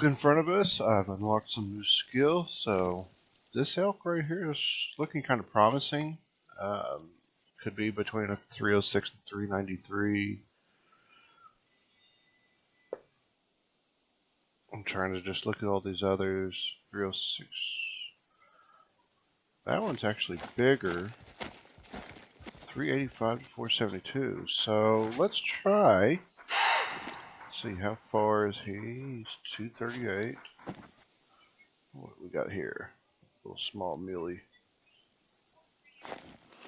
in front of us. I've unlocked some new skills, so this elk right here is looking kind of promising. Could be between a 306 and 393. I'm trying to just look at all these others. 306. That one's actually bigger. 385 to 472. So let's try. Let's see, how far is he? He's 238. What do we got here? A little small muley.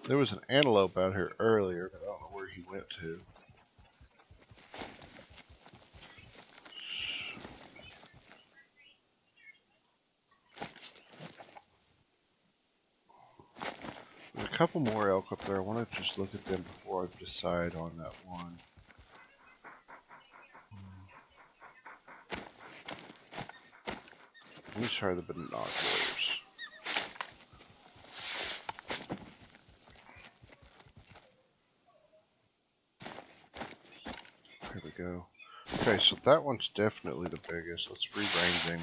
There was an antelope out here earlier, but I don't know where he went to. There's a couple more elk up there. I want to just look at them before I decide on that one. Let me try the binoculars. There we go. Okay, so that one's definitely the biggest. Let's re-range him.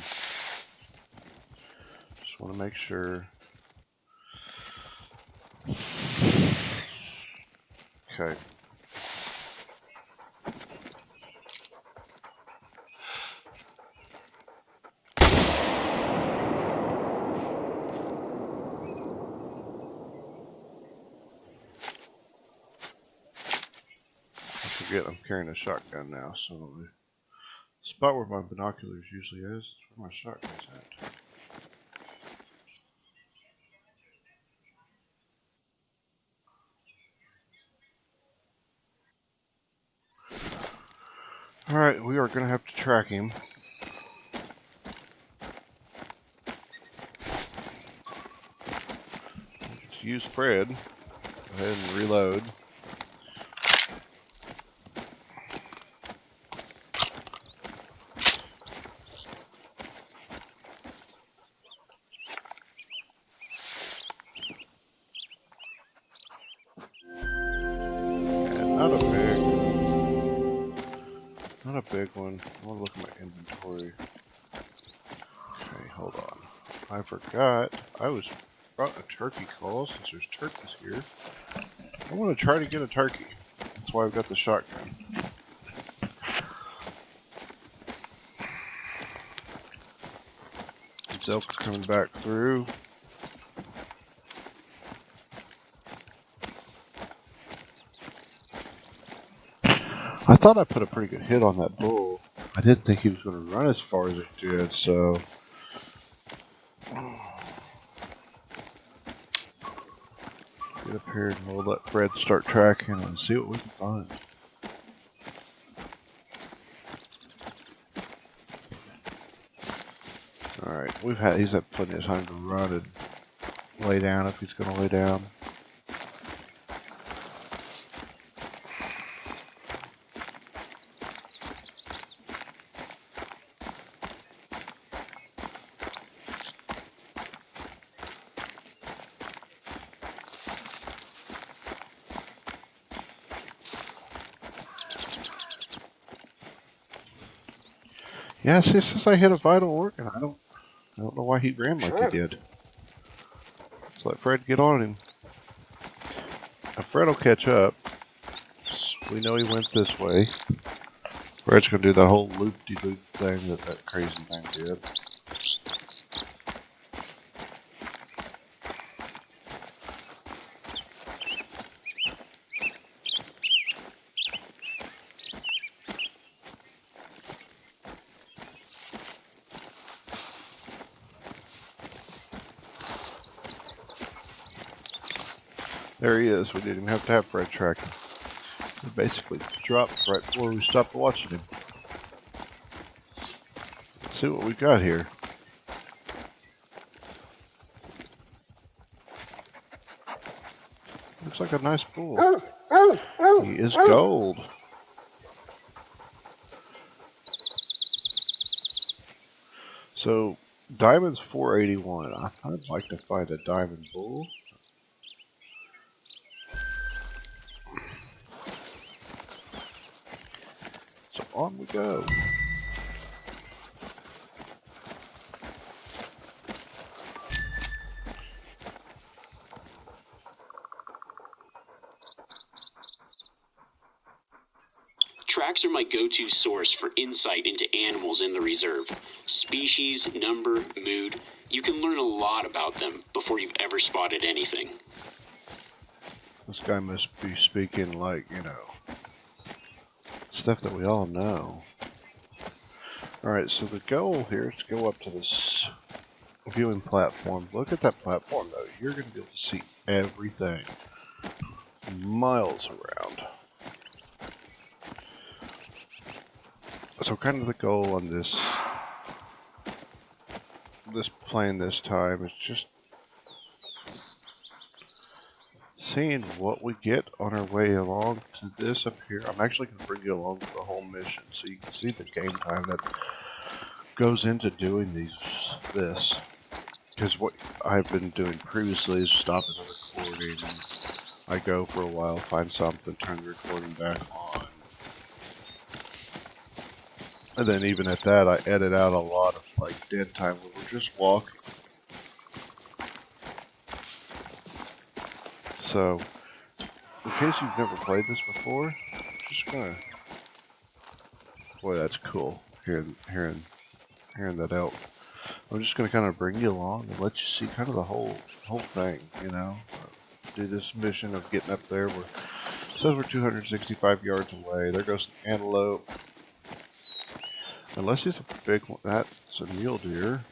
Just want to make sure. Okay. I forget I'm carrying a shotgun now, so the spot where my binoculars usually is where my shotgun's at. Alright, we are going to have to track him. Let's use Fred. Go ahead and reload. And not a big one. I want to look at my inventory. Okay, hold on. I forgot. I brought a turkey call since there's turkeys here. I want to try to get a turkey. That's why I've got the shotgun. This elk's coming back through. I thought I put a pretty good hit on that bull. I didn't think he was going to run as far as it did, so... Get up here and we'll let Fred start tracking and see what we can find. Alright, he's had plenty of time to run and lay down if he's going to lay down. Yeah, see, since I hit a vital organ, I don't know why he ran like he did. Let's let Fred get on him. Now Fred will catch up. We know he went this way. Fred's gonna do the whole loop-de-loop thing that crazy thing did. There he is. We didn't even have to have Fred tracking. He basically dropped right before we stopped watching him. Let's see what we got here. Looks like a nice bull. He is gold. So, diamond's 481. I'd like to find a diamond bull. So on we go. Tracks are my go-to source for insight into animals in the reserve. Species, number, mood. You can learn a lot about them before you've ever spotted anything. This guy must be speaking like, you know, stuff that we all know. Alright, so the goal here is to go up to this viewing platform. Look at that platform, though. You're going to be able to see everything miles around. So kind of the goal on this plane this time is just seeing what we get on our way along to this up here. I'm actually going to bring you along to the whole mission so you can see the game time that goes into doing this. Because what I've been doing previously is stopping the recording. I go for a while, find something, turn the recording back on. And then even at that, I edit out a lot of like dead time where we're just walking. So, in case you've never played this before, just gonna... Boy, that's cool, hearing that elk. I'm just gonna kind of bring you along and let you see kind of the whole thing, you know. Do this mission of getting up there. It says we're 265 yards away. There goes an antelope. Unless he's a big one, that's a mule deer.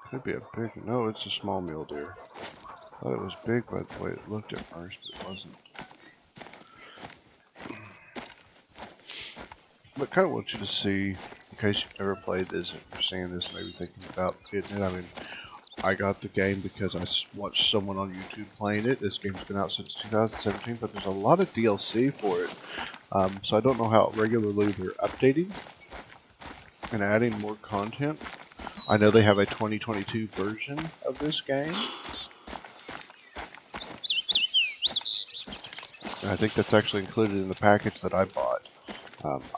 Could be a big, no, it's a small mule deer. Thought it was big by the way it looked at first, but it wasn't. But kind of want you to see, in case you've never played this, if you're seeing this, maybe thinking about getting it. I mean, I got the game because I watched someone on YouTube playing it. This game's been out since 2017, but there's a lot of DLC for it. So I don't know how regularly they're updating and adding more content. I know they have a 2022 version of this game. And I think that's actually included in the package that I bought.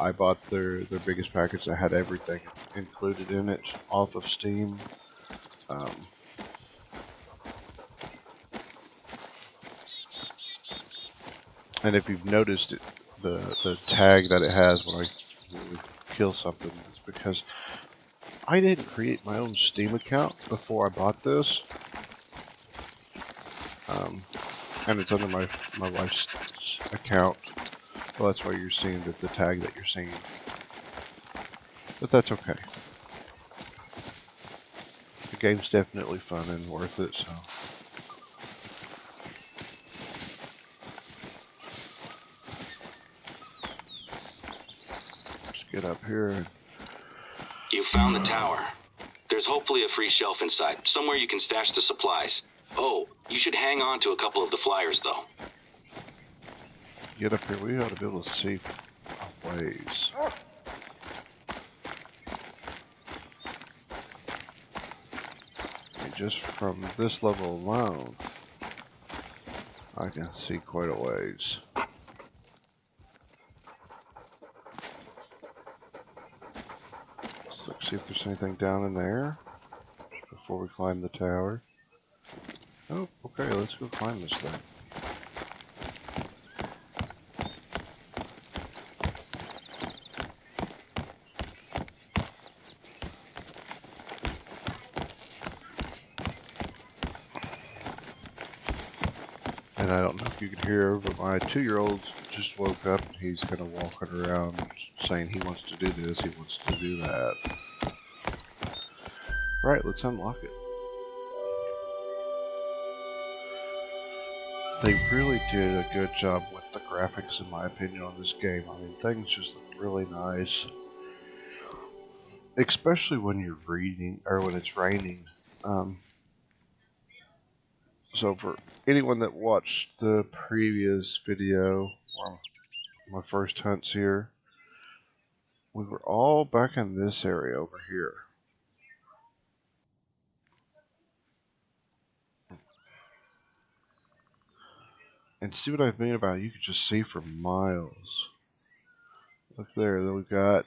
I bought their biggest package that had everything included in it off of Steam. And if you've noticed it, the tag that it has when we kill something, it's because I didn't create my own Steam account before I bought this. And it's under my wife's account. Well, that's why you're seeing the tag that you're seeing. But that's okay. The game's definitely fun and worth it, so. Just get up here and... You found the tower. There's hopefully a free shelf inside, somewhere you can stash the supplies. Oh, you should hang on to a couple of the flyers, though. Get up here, we ought to be able to see a ways. And just from this level alone, I can see quite a ways. So let's see if there's anything down in there before we climb the tower. Oh, okay, let's go climb this thing. And I don't know if you can hear, but my 2-year-old just woke up and he's kind of walking around saying he wants to do this, he wants to do that. Right, let's unlock it. They really did a good job with the graphics, in my opinion, on this game. I mean, things just look really nice. Especially when you're reading, or when it's raining. So for anyone that watched the previous video, or my first hunts here, we were all back in this area over here. And see what I mean about you could just see for miles. Look there, then we've got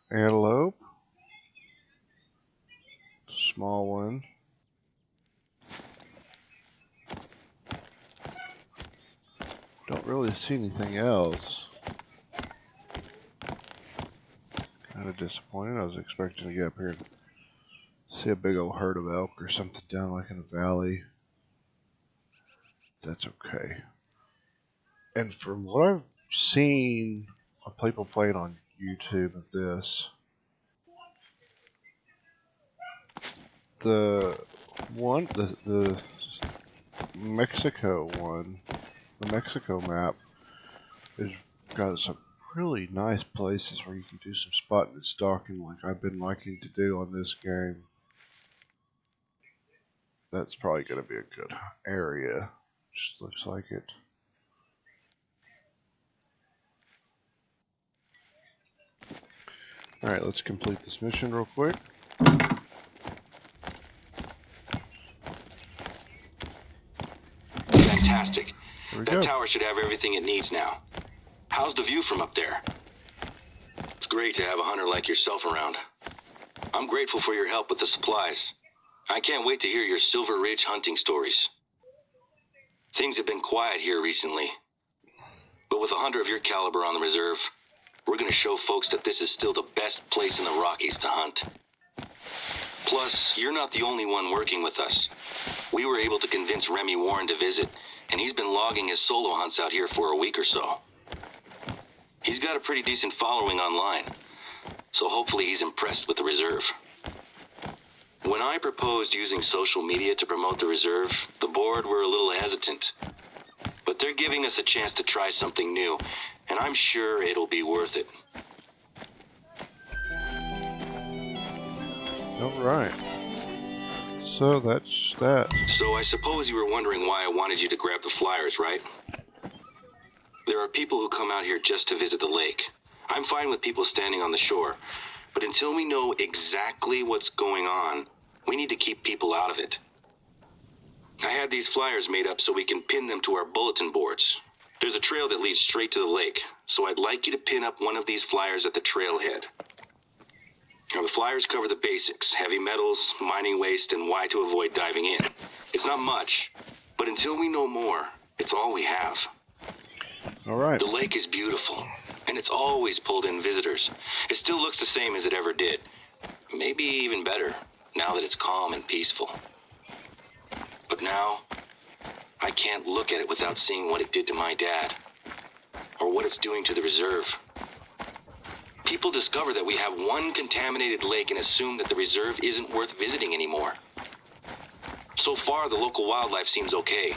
antelope. Small one. Don't really see anything else. Kind of disappointed. I was expecting to get up here and see a big old herd of elk or something down like in the valley. That's okay. And from what I've seen of people playing on YouTube of this, the Mexico one, the Mexico map, has got some really nice places where you can do some spotting and stalking like I've been liking to do on this game. That's probably going to be a good area. Just looks like it. Alright, let's complete this mission real quick. Fantastic. Here we That go. tower should have everything it needs now. How's the view from up there? It's great to have a hunter like yourself around. I'm grateful for your help with the supplies. I can't wait to hear your Silver Ridge hunting stories. Things have been quiet here recently. But with a hunter of your caliber on the reserve, we're going to show folks that this is still the best place in the Rockies to hunt. Plus, you're not the only one working with us. We were able to convince Remy Warren to visit, and he's been logging his solo hunts out here for a week or so. He's got a pretty decent following online, so hopefully he's impressed with the reserve. When I proposed using social media to promote the reserve, the board were a little hesitant. But they're giving us a chance to try something new, and I'm sure it'll be worth it. Alright. So that's that. So I suppose you were wondering why I wanted you to grab the flyers, right? There are people who come out here just to visit the lake. I'm fine with people standing on the shore, but until we know exactly what's going on, we need to keep people out of it. I had these flyers made up so we can pin them to our bulletin boards. There's a trail that leads straight to the lake, so I'd like you to pin up one of these flyers at the trailhead. Now, the flyers cover the basics: heavy metals, mining waste, and why to avoid diving in. It's not much, but until we know more, it's all we have. Alright. The lake is beautiful, and it's always pulled in visitors. It still looks the same as it ever did. Maybe even better, now that it's calm and peaceful. But now, I can't look at it without seeing what it did to my dad, or what it's doing to the reserve. People discover that we have one contaminated lake and assume that the reserve isn't worth visiting anymore. So far, the local wildlife seems okay,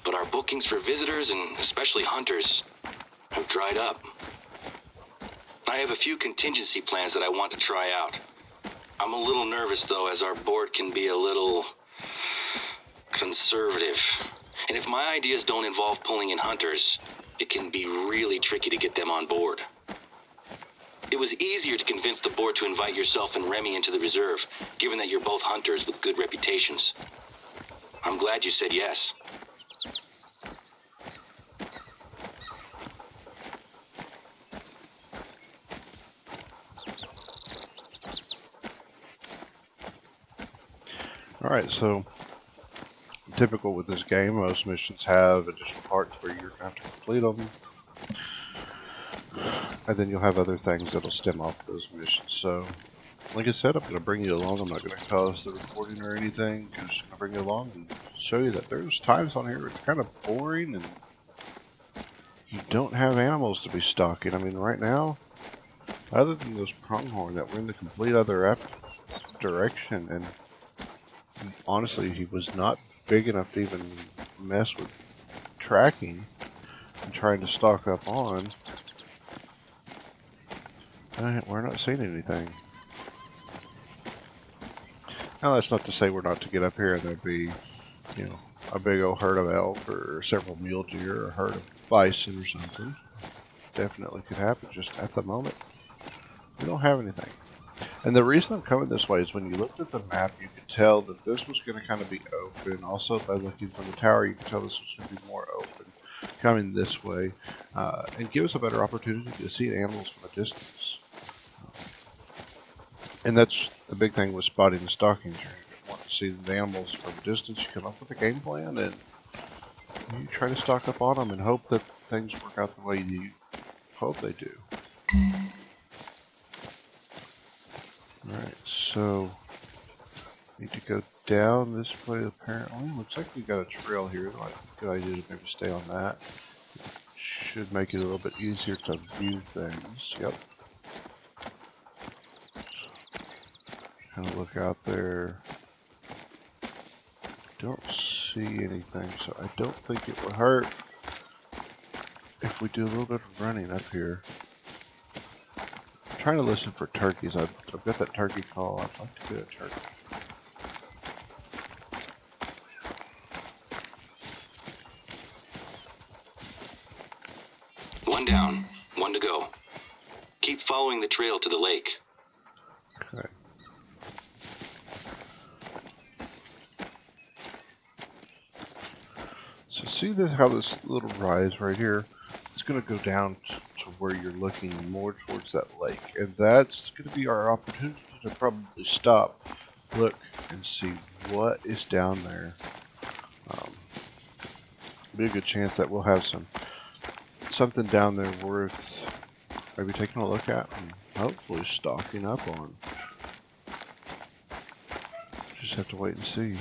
but our bookings for visitors, and especially hunters, have dried up. I have a few contingency plans that I want to try out. I'm a little nervous, though, as our board can be a little conservative. And if my ideas don't involve pulling in hunters, it can be really tricky to get them on board. It was easier to convince the board to invite yourself and Remy into the reserve, given that you're both hunters with good reputations. I'm glad you said yes. Alright, so typical with this game, most missions have additional parts where you're going to have to complete them. And then you'll have other things that'll stem off those missions. So, like I said, I'm going to bring you along. I'm not going to pause the recording or anything. I'm just going to bring you along and show you that there's times on here where it's kind of boring and you don't have animals to be stalking. I mean, right now, other than those pronghorn that were in the complete other direction, and honestly, he was not big enough to even mess with tracking and trying to stalk up on. We're not seeing anything. Now, that's not to say we're not to get up here and there'd be, you know, a big old herd of elk or several mule deer or a herd of bison or something. Definitely could happen. Just at the moment, we don't have anything. And the reason I'm coming this way is when you looked at the map, you could tell that this was going to kind of be open. Also, by looking from the tower, you could tell this was going to be more open, coming this way, and give us a better opportunity to see animals from a distance. And that's the big thing with spotting and stalking. You want to see the animals from a distance. You come up with a game plan, and You try to stock up on them and hope that things work out the way you hope they do. Alright, so need to go down this way apparently. Looks like we got a trail here. Like, good idea to maybe stay on that. Should make it a little bit easier to view things. Yep. Kind of look out there. Don't see anything, so I don't think it would hurt if we do a little bit of running up here. I'm trying to listen for turkeys. I've got that turkey call. I'd like to get a turkey. One down, one to go. Keep following the trail to the lake. Okay. So see this, how this little rise right here, it's going to go down to where you're looking more towards that lake. And that's going to be our opportunity to probably stop, look, and see what is down there. Be a good chance that we'll have something down there worth maybe taking a look at and hopefully stocking up on. Just have to wait and see.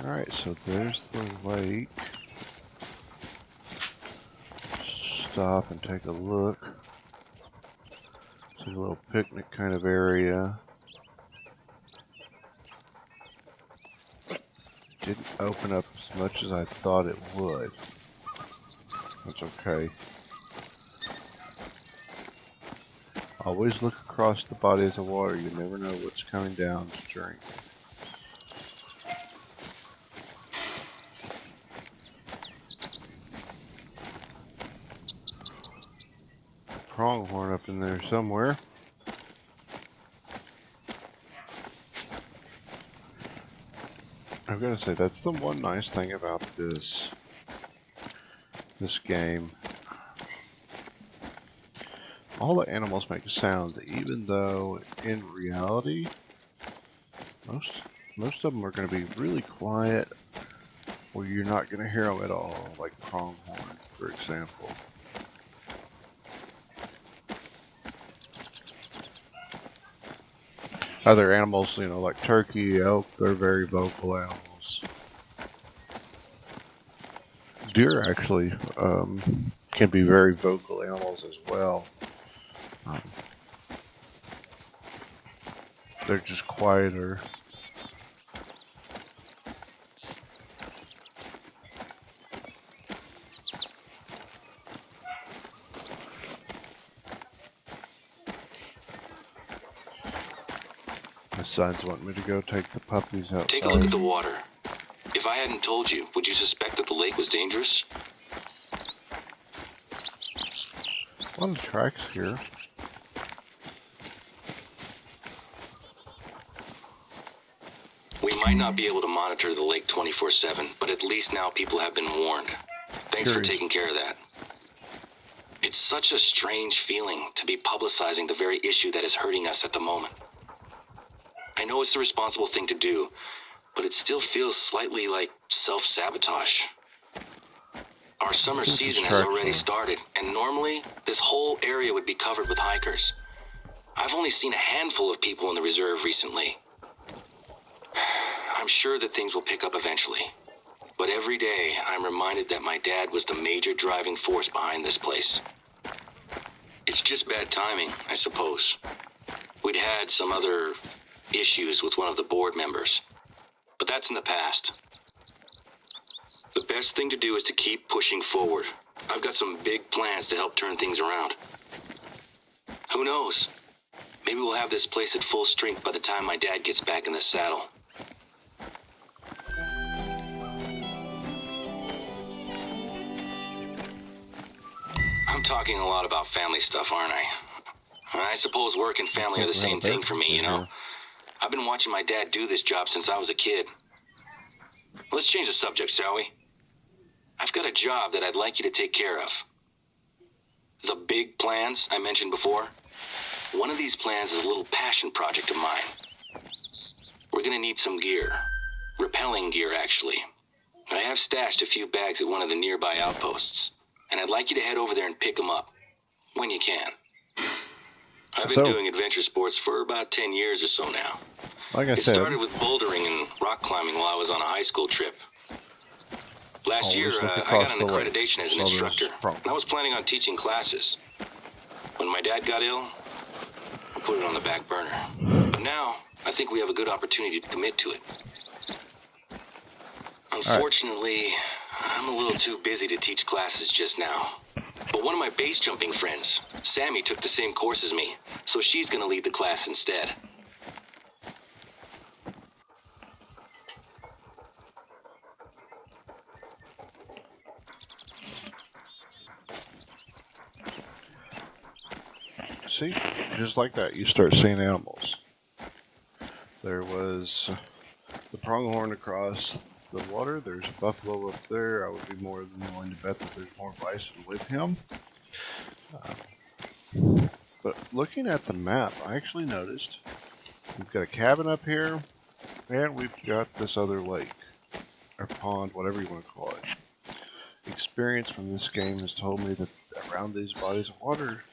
Alright, so there's the lake. Stop and take a look. It's a little picnic kind of area. Didn't open up as much as I thought it would. That's okay. Always look across the bodies of water. You never know what's coming down to drink. Pronghorn up in there somewhere. I've got to say, that's the one nice thing about this game. All the animals make sounds, even though in reality, most of them are going to be really quiet, or you're not going to hear them at all, like pronghorn, for example. Other animals, you know, like turkey, elk, they're very vocal animals. Deer actually can be very vocal animals as well. They're just quieter. My sons want me to go take the puppies outside. Take a look at the water. If I hadn't told you, would you suspect that the lake was dangerous? A lot of tracks here. We might not be able to monitor the lake 24/7, but at least now people have been warned. Thanks for taking care of that. It's such a strange feeling to be publicizing the very issue that is hurting us at the moment. I know it's the responsible thing to do, but it still feels slightly like self-sabotage. Our summer season has already started, and normally this whole area would be covered with hikers. I've only seen a handful of people in the reserve recently. I'm sure that things will pick up eventually, but every day I'm reminded that my dad was the major driving force behind this place. It's just bad timing, I suppose. We'd had some other issues with one of the board members, but that's in the past. The best thing to do is to keep pushing forward. I've got some big plans to help turn things around. Who knows? Maybe we'll have this place at full strength by the time my dad gets back in the saddle. I'm talking a lot about family stuff, aren't I? I suppose work and family are the same thing for me, you know? I've been watching my dad do this job since I was a kid. Let's change the subject, shall we? I've got a job that I'd like you to take care of. The big plans I mentioned before, One of these plans is a little passion project of mine. We're gonna need some gear. Repelling gear, actually. And I have stashed a few bags at one of the nearby outposts. And I'd like you to head over there and pick them up. When you can. I've been doing adventure sports for about 10 years or so now. Like I It said, started with bouldering and rock climbing while I was on a high school trip. Last year, I got an accreditation as an instructor. And I was planning on teaching classes. When my dad got ill, I put it on the back burner. But now, I think we have a good opportunity to commit to it. Unfortunately, I'm a little too busy to teach classes just now. But one of my base jumping friends, Sammy, took the same course as me, so she's gonna lead the class instead. see, just like that, you start seeing animals. There was the pronghorn across the water. There's a buffalo up there. I would be more than willing to bet that there's more bison with him. But looking at the map, I actually noticed we've got a cabin up here, and we've got this other lake, or pond, whatever you want to call it. Experience from this game has told me that around these bodies of water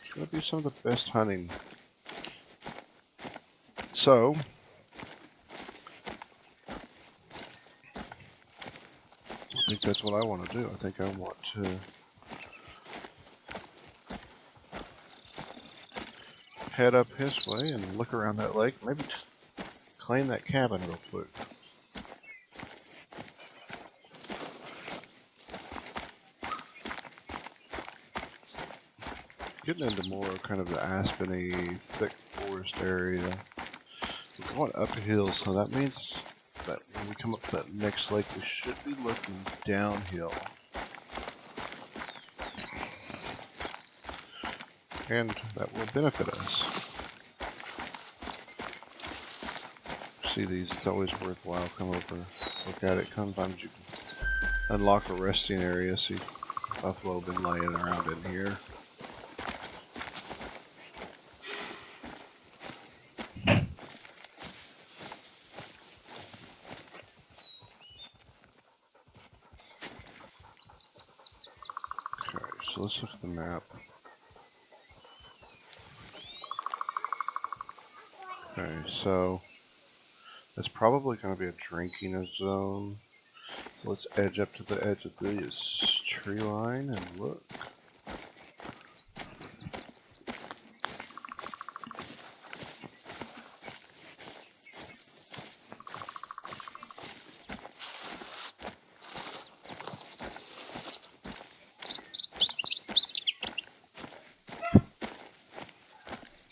is going to be some of the best hunting. So, I think that's what I want to do. I think I want to head up his way and look around that lake. Maybe claim that cabin real quick. Getting into more kind of the aspeny, thick forest area. We're going uphill, so that means that when we come up to that next lake, we should be looking downhill. And that will benefit us. See these, it's always worthwhile. Come over, look at it. Sometimes you can unlock a resting area. See, buffalo been laying around in here. Okay, so let's look at the map. Okay, so that's probably going to be a drinking zone. Let's edge up to the edge of this tree line and look.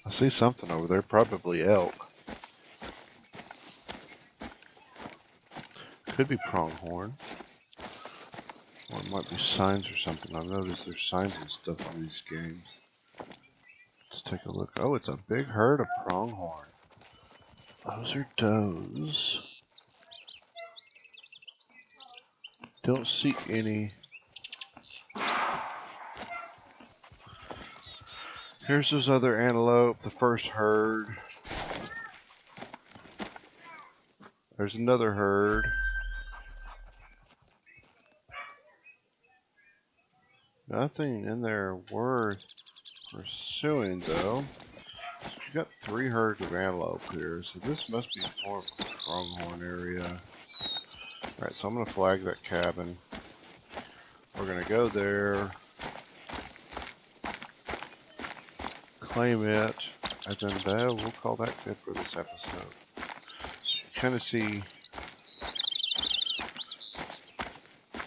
I see something over there, probably elk. Could be pronghorn. Or it might be signs or something. I've noticed there's signs and stuff on these games. Let's take a look. Oh, it's a big herd of pronghorn. Those are does. Don't see any. Here's those other antelope, the first herd. There's another herd. Nothing in there worth pursuing, though. You got 3 herds of antelope here, so this must be more of a pronghorn area. Alright, so I'm going to flag that cabin. We're going to go there, claim it, and then we'll call that good for this episode. So you kind of see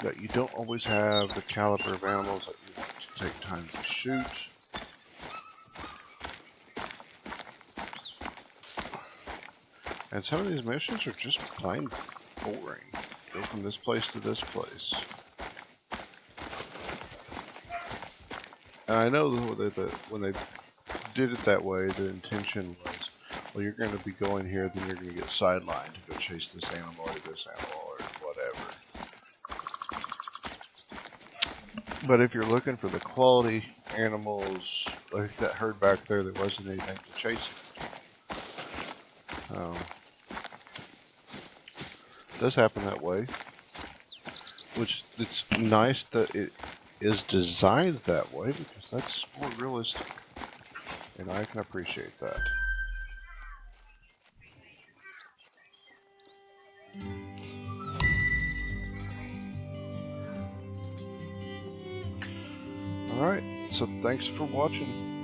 that you don't always have the caliber of animals that you want to take time to shoot. And some of these missions are just plain boring. Go from this place to this place. And I know that when they did it that way, the intention was, well, you're going to be going here, then you're going to get sidelined to go chase this animal or this animal or whatever. But if you're looking for the quality animals like that herd back there, there wasn't anything to chase it. It does happen that way, which it's nice that it is designed that way because that's more realistic, and I can appreciate that. Alright, so thanks for watching.